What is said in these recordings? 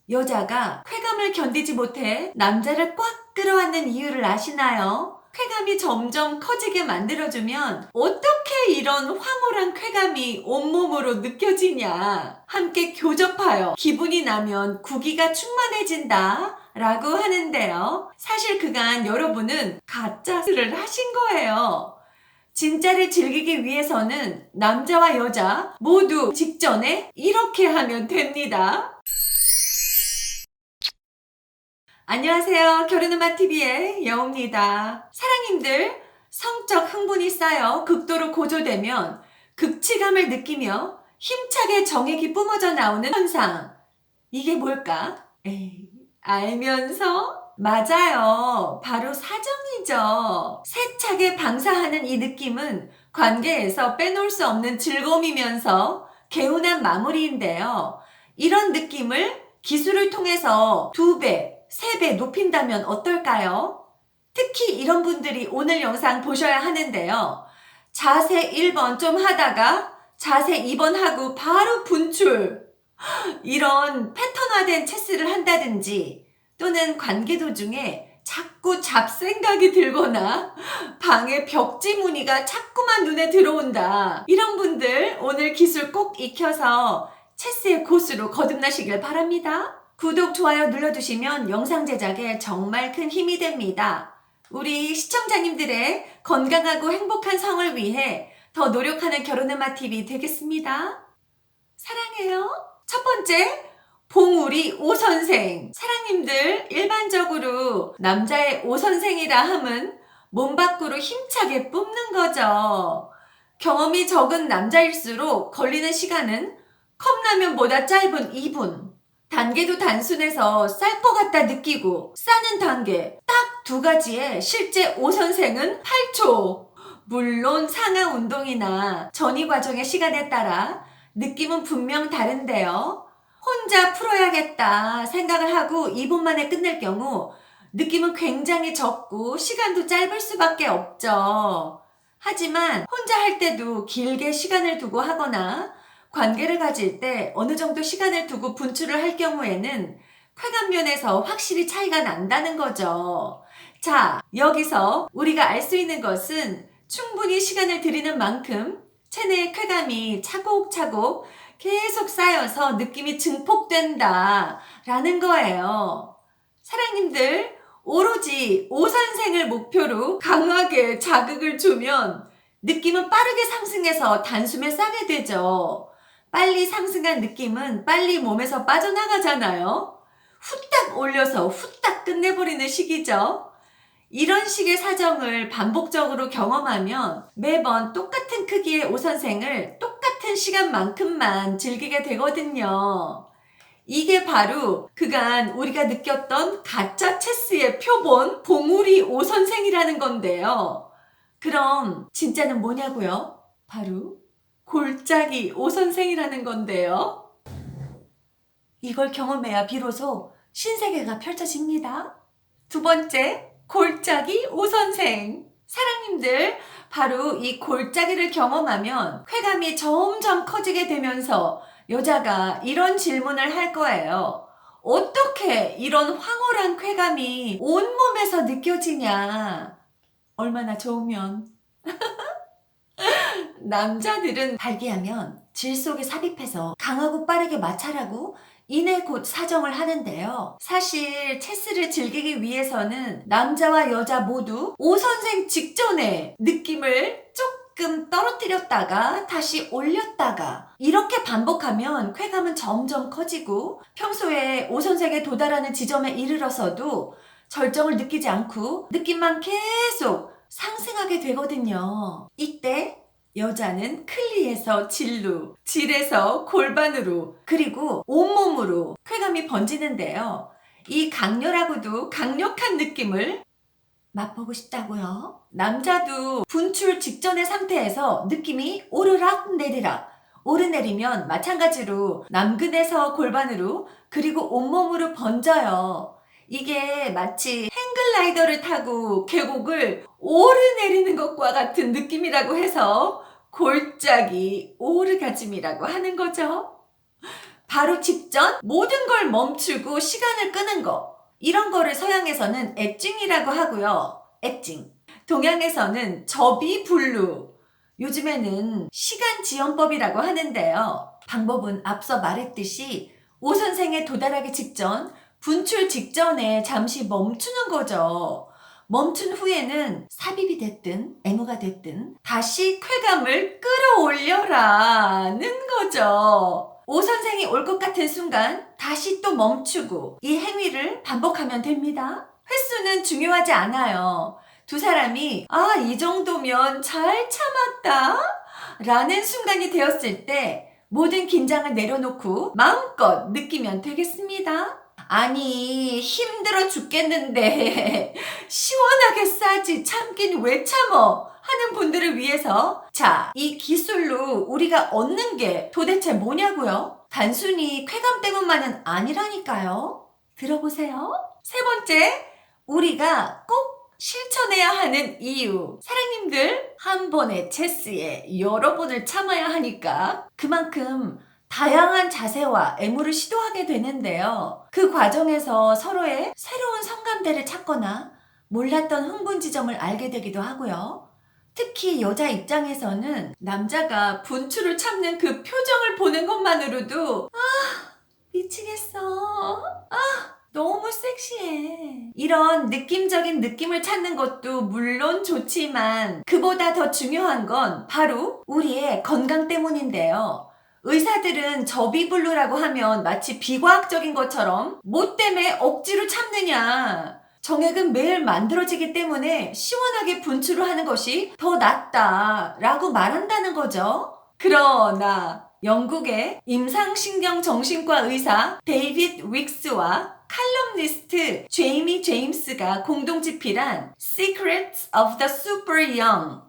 여자가 쾌감을 견디지 못해 남자를 꽉 끌어안는 이유를 아시나요? 쾌감이 점점 커지게 만들어주면 어떻게 이런 황홀한 쾌감이 온몸으로 느껴지냐. 함께 교접하여 기분이 나면 구기가 충만해진다 라고 하는데요. 사실 그간 여러분은 가짜를 하신 거예요. 진짜를 즐기기 위해서는 남자와 여자 모두 직전에 이렇게 하면 됩니다. 안녕하세요. 결혼음악TV의 여우입니다. 사랑님들, 성적 흥분이 쌓여 극도로 고조되면 극치감을 느끼며 힘차게 정액이 뿜어져 나오는 현상. 이게 뭘까? 에이, 알면서? 맞아요. 바로 사정이죠. 세차게 방사하는 이 느낌은 관계에서 빼놓을 수 없는 즐거움이면서 개운한 마무리인데요. 이런 느낌을 기술을 통해서 2배, 3배 높인다면 어떨까요? 특히 이런 분들이 오늘 영상 보셔야 하는데요. 자세 1번 좀 하다가 자세 2번 하고 바로 분출. 이런 패턴화된 체스를 한다든지 또는 관계 도중에 자꾸 잡생각이 들거나 방에 벽지 무늬가 자꾸만 눈에 들어온다. 이런 분들 오늘 기술 꼭 익혀서 체스의 고수로 거듭나시길 바랍니다. 구독, 좋아요 눌러주시면 영상 제작에 정말 큰 힘이 됩니다. 우리 시청자님들의 건강하고 행복한 성을 위해 더 노력하는 결혼음악TV 되겠습니다. 사랑해요. 첫 번째, 봉우리 오선생. 사랑님들, 일반적으로 남자의 오선생이라 함은 몸 밖으로 힘차게 뿜는 거죠. 경험이 적은 남자일수록 걸리는 시간은 컵라면보다 짧은 2분. 단계도 단순해서 쌀 것 같다 느끼고 싸는 단계 딱 2가지에 실제 오선생은 8초. 물론 상하 운동이나 전이 과정의 시간에 따라 느낌은 분명 다른데요. 혼자 풀어야겠다 생각을 하고 2분 만에 끝낼 경우 느낌은 굉장히 적고 시간도 짧을 수밖에 없죠. 하지만 혼자 할 때도 길게 시간을 두고 하거나 관계를 가질 때 어느 정도 시간을 두고 분출을 할 경우에는 쾌감 면에서 확실히 차이가 난다는 거죠. 자, 여기서 우리가 알 수 있는 것은 충분히 시간을 들이는 만큼 체내의 쾌감이 차곡차곡 계속 쌓여서 느낌이 증폭된다 라는 거예요. 사랑님들, 오로지 오선생을 목표로 강하게 자극을 주면 느낌은 빠르게 상승해서 단숨에 싸게 되죠. 빨리 상승한 느낌은 빨리 몸에서 빠져나가잖아요. 후딱 올려서 후딱 끝내버리는 식이죠. 이런 식의 사정을 반복적으로 경험하면 매번 똑같은 크기의 오선생을 똑같은 시간만큼만 즐기게 되거든요. 이게 바로 그간 우리가 느꼈던 가짜 체스의 표본 봉우리 오선생이라는 건데요. 그럼 진짜는 뭐냐고요? 바로 골짜기 오선생이라는 건데요. 이걸 경험해야 비로소 신세계가 펼쳐집니다. 두 번째, 골짜기 오선생. 사랑님들, 바로 이 골짜기를 경험하면 쾌감이 점점 커지게 되면서 여자가 이런 질문을 할 거예요. 어떻게 이런 황홀한 쾌감이 온몸에서 느껴지냐? 얼마나 좋으면. 남자들은 발기하면 질 속에 삽입해서 강하고 빠르게 마찰하고 이내 곧 사정을 하는데요. 사실 체스를 즐기기 위해서는 남자와 여자 모두 오선생 직전에 느낌을 조금 떨어뜨렸다가 다시 올렸다가 이렇게 반복하면 쾌감은 점점 커지고 평소에 오선생에 도달하는 지점에 이르러서도 절정을 느끼지 않고 느낌만 계속 상승하게 되거든요. 이때 여자는 클리에서 질로, 질에서 골반으로, 그리고 온몸으로 쾌감이 번지는데요. 이 강렬하고도 강력한 느낌을 맛보고 싶다고요? 남자도 분출 직전의 상태에서 느낌이 오르락 내리락, 오르내리면 마찬가지로 남근에서 골반으로 그리고 온몸으로 번져요. 이게 마치 행글라이더를 타고 계곡을 오르내리는 것과 같은 느낌이라고 해서 골짜기 오르가즘이라고 하는 거죠. 바로 직전 모든 걸 멈추고 시간을 끄는 거. 이런 거를 서양에서는 엣징이라고 하고요. 엣징. 동양에서는 접이불루. 요즘에는 시간지연법이라고 하는데요. 방법은 앞서 말했듯이 오선생에 도달하기 직전, 분출 직전에 잠시 멈추는 거죠. 멈춘 후에는 삽입이 됐든 애무가 됐든 다시 쾌감을 끌어올려라는 거죠. 오선생이 올 것 같은 순간 다시 또 멈추고 이 행위를 반복하면 됩니다. 횟수는 중요하지 않아요. 두 사람이 이 정도면 잘 참았다 라는 순간이 되었을 때 모든 긴장을 내려놓고 마음껏 느끼면 되겠습니다. 아니 힘들어 죽겠는데 시원하게 싸지 참긴 왜 참어 하는 분들을 위해서 자, 이 기술로 우리가 얻는 게 도대체 뭐냐고요? 단순히 쾌감 때문만은 아니라니까요. 들어보세요. 세 번째, 우리가 꼭 실천해야 하는 이유. 사랑님들, 한 번의 체스에 여러 번을 참아야 하니까 그만큼 다양한 자세와 애무를 시도하게 되는데요. 그 과정에서 서로의 새로운 성감대를 찾거나 몰랐던 흥분 지점을 알게 되기도 하고요. 특히 여자 입장에서는 남자가 분출을 참는 그 표정을 보는 것만으로도 미치겠어. 너무 섹시해. 이런 느낌적인 느낌을 찾는 것도 물론 좋지만 그보다 더 중요한 건 바로 우리의 건강 때문인데요. 의사들은 접이불루라고 하면 마치 비과학적인 것처럼 뭐 때문에 억지로 참느냐. 정액은 매일 만들어지기 때문에 시원하게 분출을 하는 것이 더 낫다라고 말한다는 거죠. 그러나 영국의 임상신경정신과 의사 데이빗 윅스와 칼럼니스트 제이미 제임스가 공동 집필한 Secrets of the Super Young,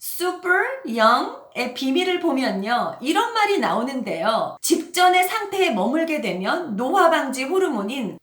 Super Young의 비밀을 보면요. 이런 말이 나오는데요. 직전의 상태에 머물게 되면 노화방지 호르몬인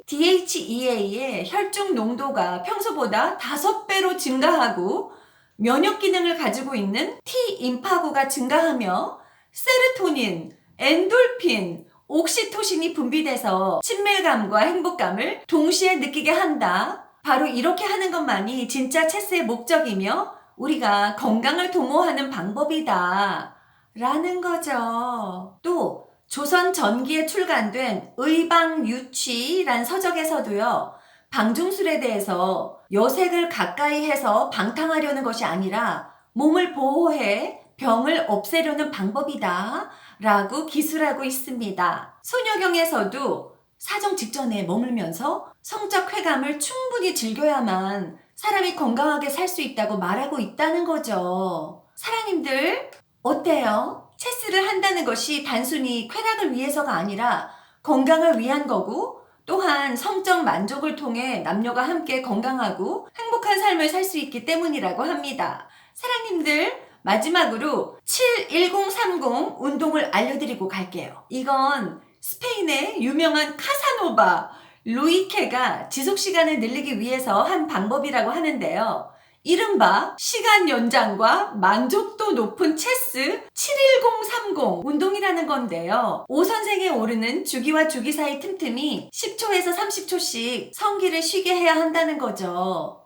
DHEA의 혈중 농도가 평소보다 5배로 증가하고 면역 기능을 가지고 있는 T임파구가 증가하며 세르토닌, 엔돌핀, 옥시토신이 분비돼서 친밀감과 행복감을 동시에 느끼게 한다. 바로 이렇게 하는 것만이 진짜 체스의 목적이며 우리가 건강을 도모하는 방법이다. 라는 거죠. 또 조선 전기에 출간된 의방유취란 서적에서도요. 방중술에 대해서 여색을 가까이 해서 방탕하려는 것이 아니라 몸을 보호해 병을 없애려는 방법이다 라고 기술하고 있습니다. 소녀경에서도 사정 직전에 머물면서 성적 쾌감을 충분히 즐겨야만 사람이 건강하게 살 수 있다고 말하고 있다는 거죠. 사랑님들 어때요? 체스를 한다는 것이 단순히 쾌락을 위해서가 아니라 건강을 위한 거고 또한 성적 만족을 통해 남녀가 함께 건강하고 행복한 삶을 살 수 있기 때문이라고 합니다. 사랑님들 마지막으로 71030 운동을 알려드리고 갈게요. 이건 스페인의 유명한 카사노바 루이케가 지속시간을 늘리기 위해서 한 방법이라고 하는데요. 이른바 시간 연장과 만족도 높은 체스 71030 운동이라는 건데요. 오선생에 오르는 주기와 주기 사이 틈틈이 10초에서 30초씩 성기를 쉬게 해야 한다는 거죠.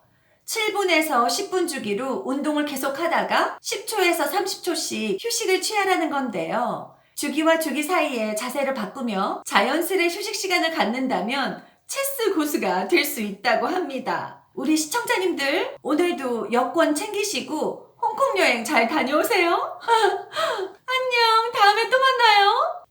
7분에서 10분 주기로 운동을 계속 하다가 10초에서 30초씩 휴식을 취하라는 건데요. 주기와 주기 사이에 자세를 바꾸며 자연스레 휴식 시간을 갖는다면 체스 고수가 될 수 있다고 합니다. 우리 시청자님들 오늘도 여권 챙기시고 홍콩 여행 잘 다녀오세요. 안녕, 다음에 또 만나요.